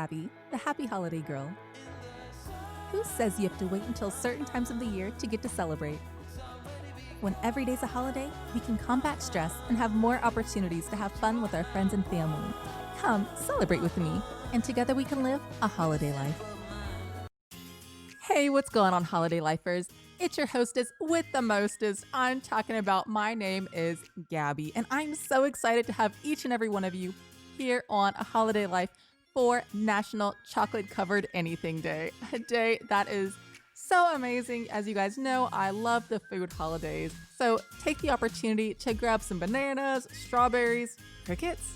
Gabby, the happy holiday girl. Who says you have to wait until certain times of the year to get to celebrate? When every day's a holiday, we can combat stress and have more opportunities to have fun with our friends and family. Come, celebrate with me, and together we can live a holiday life. Hey, what's going on, holiday lifers? It's your hostess with the mostest. I'm talking about my name is Gabby, and I'm so excited to have each and every one of you here on A Holiday Life for National Chocolate Covered Anything Day. A day that is so amazing. As you guys know, I love the food holidays. So take the opportunity to grab some bananas, strawberries, crickets,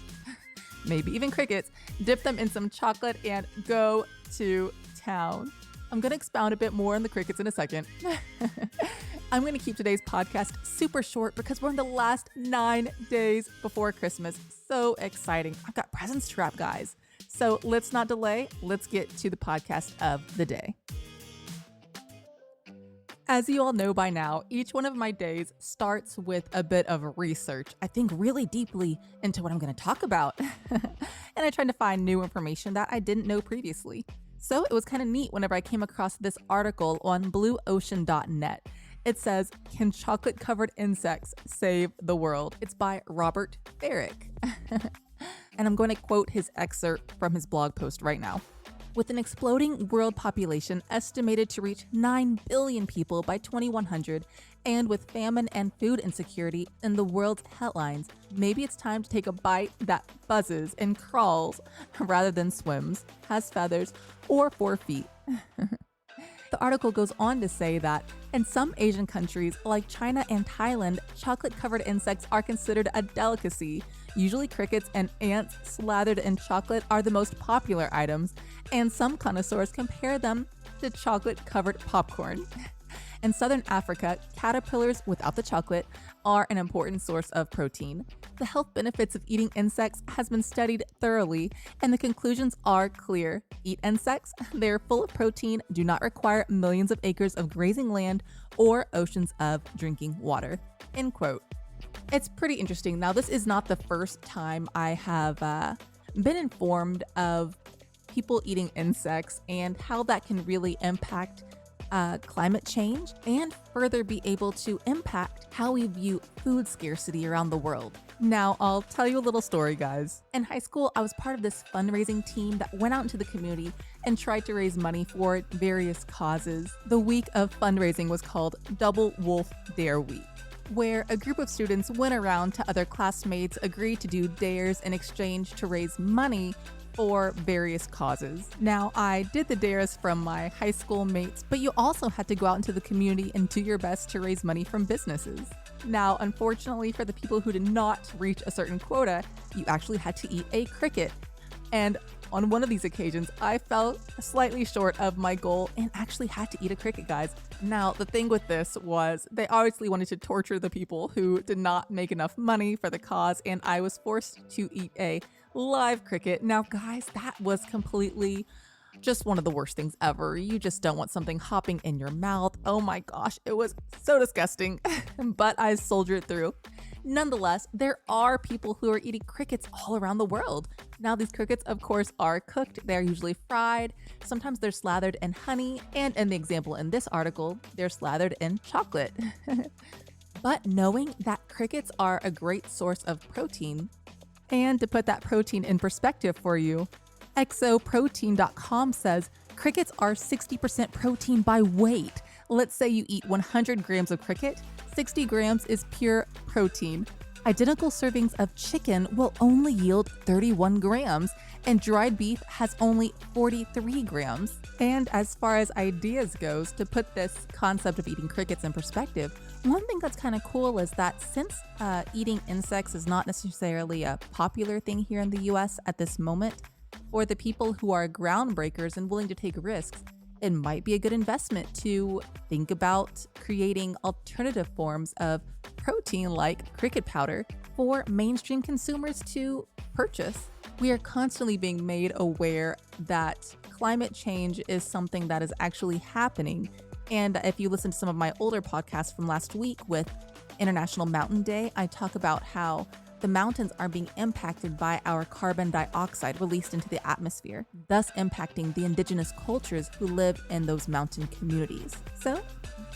maybe even crickets, dip them in some chocolate and go to town. I'm going to expound a bit more on the crickets in a second. I'm going to keep today's podcast super short because we're in the last 9 days before Christmas. So exciting. I've got presents to wrap, guys. So let's not delay. Let's get to the podcast of the day. As you all know by now, each one of my days starts with a bit of research. I think really deeply into what I'm going to talk about. And I tried to find new information that I didn't know previously. So it was kind of neat whenever I came across this article on blueocean.net. It says, "Can chocolate-covered insects save the world?" It's by Robert Frerck. And I'm going to quote his excerpt from his blog post right now. With an exploding world population estimated to reach 9 billion people by 2100, and with famine and food insecurity in the world's headlines, maybe it's time to take a bite that buzzes and crawls rather than swims, has feathers, or 4 feet. The article goes on to say that in some Asian countries like China and Thailand, chocolate-covered insects are considered a delicacy. Usually crickets and ants slathered in chocolate are the most popular items, and some connoisseurs compare them to chocolate-covered popcorn. In southern Africa, caterpillars without the chocolate are an important source of protein. The health benefits of eating insects has been studied thoroughly, and the conclusions are clear. Eat insects, they're full of protein, do not require millions of acres of grazing land or oceans of drinking water. End quote. It's pretty interesting. Now, this is not the first time I have been informed of people eating insects and how that can really impact climate change and further be able to impact how we view food scarcity around the world. Now, I'll tell you a little story, guys. In high school, I was part of this fundraising team that went out into the community and tried to raise money for various causes. The week of fundraising was called Double Wolf Dare Week, where a group of students went around to other classmates, agreed to do dares in exchange to raise money for various causes. Now, I did the dares from my high school mates, but you also had to go out into the community and do your best to raise money from businesses. Now, unfortunately for the people who did not reach a certain quota, you actually had to eat a cricket. And on one of these occasions, I fell slightly short of my goal and actually had to eat a cricket, guys. Now, the thing with this was they obviously wanted to torture the people who did not make enough money for the cause, and I was forced to eat a live cricket. Now, guys, that was completely just one of the worst things ever. You just don't want something hopping in your mouth. Oh my gosh, it was so disgusting, but I soldiered through. Nonetheless, there are people who are eating crickets all around the world. Now, these crickets, of course, are cooked. They're usually fried. Sometimes they're slathered in honey. And in the example in this article, they're slathered in chocolate. But knowing that crickets are a great source of protein, and to put that protein in perspective for you, exoprotein.com says crickets are 60% protein by weight. Let's say you eat 100 grams of cricket, 60 grams is pure protein. Identical servings of chicken will only yield 31 grams, and dried beef has only 43 grams. And as far as ideas goes, to put this concept of eating crickets in perspective, one thing that's kind of cool is that since eating insects is not necessarily a popular thing here in the US at this moment, for the people who are groundbreakers and willing to take risks, it might be a good investment to think about creating alternative forms of protein like cricket powder for mainstream consumers to purchase. We are constantly being made aware that climate change is something that is actually happening. And if you listen to some of my older podcasts from last week with International Mountain Day, I talk about how the mountains are being impacted by our carbon dioxide released into the atmosphere, thus impacting the indigenous cultures who live in those mountain communities. So,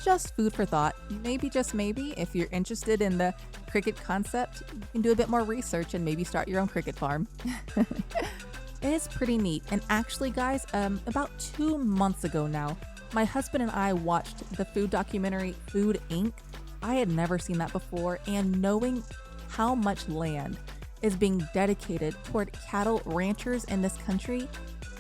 just food for thought. Maybe, just maybe, if you're interested in the cricket concept, you can do a bit more research and maybe start your own cricket farm. It is pretty neat. And actually, guys, about 2 months ago now, my husband and I watched the food documentary Food Inc. I had never seen that before, and knowing how much land is being dedicated toward cattle ranchers in this country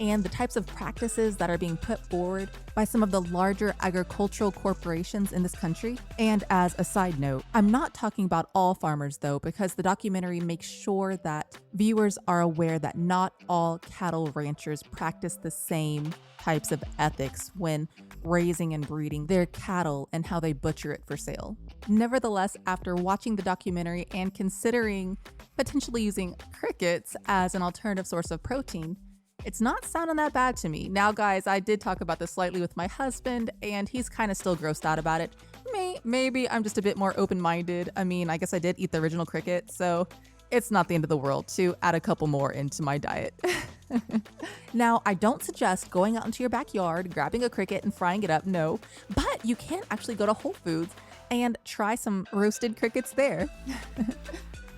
and the types of practices that are being put forward by some of the larger agricultural corporations in this country. And as a side note, I'm not talking about all farmers though, because the documentary makes sure that viewers are aware that not all cattle ranchers practice the same types of ethics when raising and breeding their cattle and how they butcher it for sale. Nevertheless, after watching the documentary and considering potentially using crickets as an alternative source of protein, it's not sounding that bad to me. Now, guys, I did talk about this slightly with my husband, and he's kind of still grossed out about it. Maybe I'm just a bit more open-minded. I mean, I guess I did eat the original cricket, so it's not the end of the world to add a couple more into my diet. Now, I don't suggest going out into your backyard, grabbing a cricket and frying it up, no, but you can actually go to Whole Foods and try some roasted crickets there.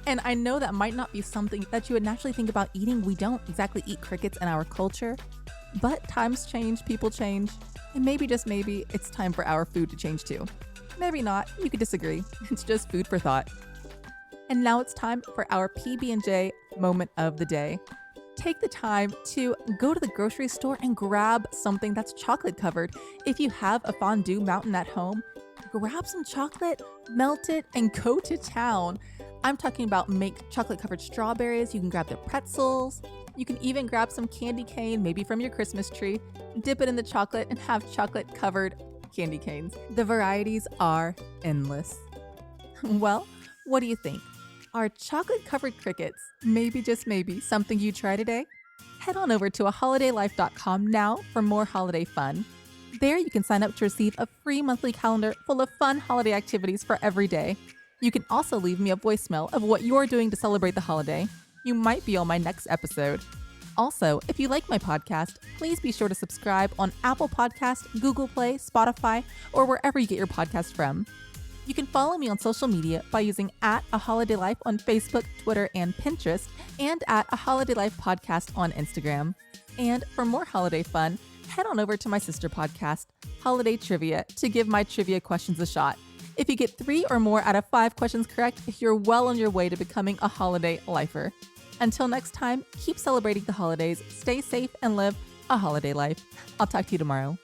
And I know that might not be something that you would naturally think about eating. We don't exactly eat crickets in our culture, but times change, people change, and maybe, just maybe, it's time for our food to change too. Maybe not, you could disagree. It's just food for thought. And now it's time for our PB&J moment of the day. Take the time to go to the grocery store and grab something that's chocolate covered. If you have a fondue mountain at home, grab some chocolate, melt it, and go to town. I'm talking about make chocolate covered strawberries. You can grab the pretzels. You can even grab some candy cane, maybe from your Christmas tree, dip it in the chocolate and have chocolate covered candy canes. The varieties are endless. Well, what do you think? Are chocolate covered crickets, maybe, just maybe, something you try today? Head on over to aholidaylife.com now for more holiday fun. There you can sign up to receive a free monthly calendar full of fun holiday activities for every day. You can also leave me a voicemail of what you're doing to celebrate the holiday. You might be on my next episode. Also, if you like my podcast, please be sure to subscribe on Apple Podcasts, Google Play, Spotify, or wherever you get your podcast from. You can follow me on social media by using @AHolidayLife on Facebook, Twitter, and Pinterest, and @AHolidayLife Podcast on Instagram. And for more holiday fun, head on over to my sister podcast, Holiday Trivia, to give my trivia questions a shot. If you get 3 or more out of 5 questions correct, you're well on your way to becoming a holiday lifer. Until next time, keep celebrating the holidays, stay safe, and live a holiday life. I'll talk to you tomorrow.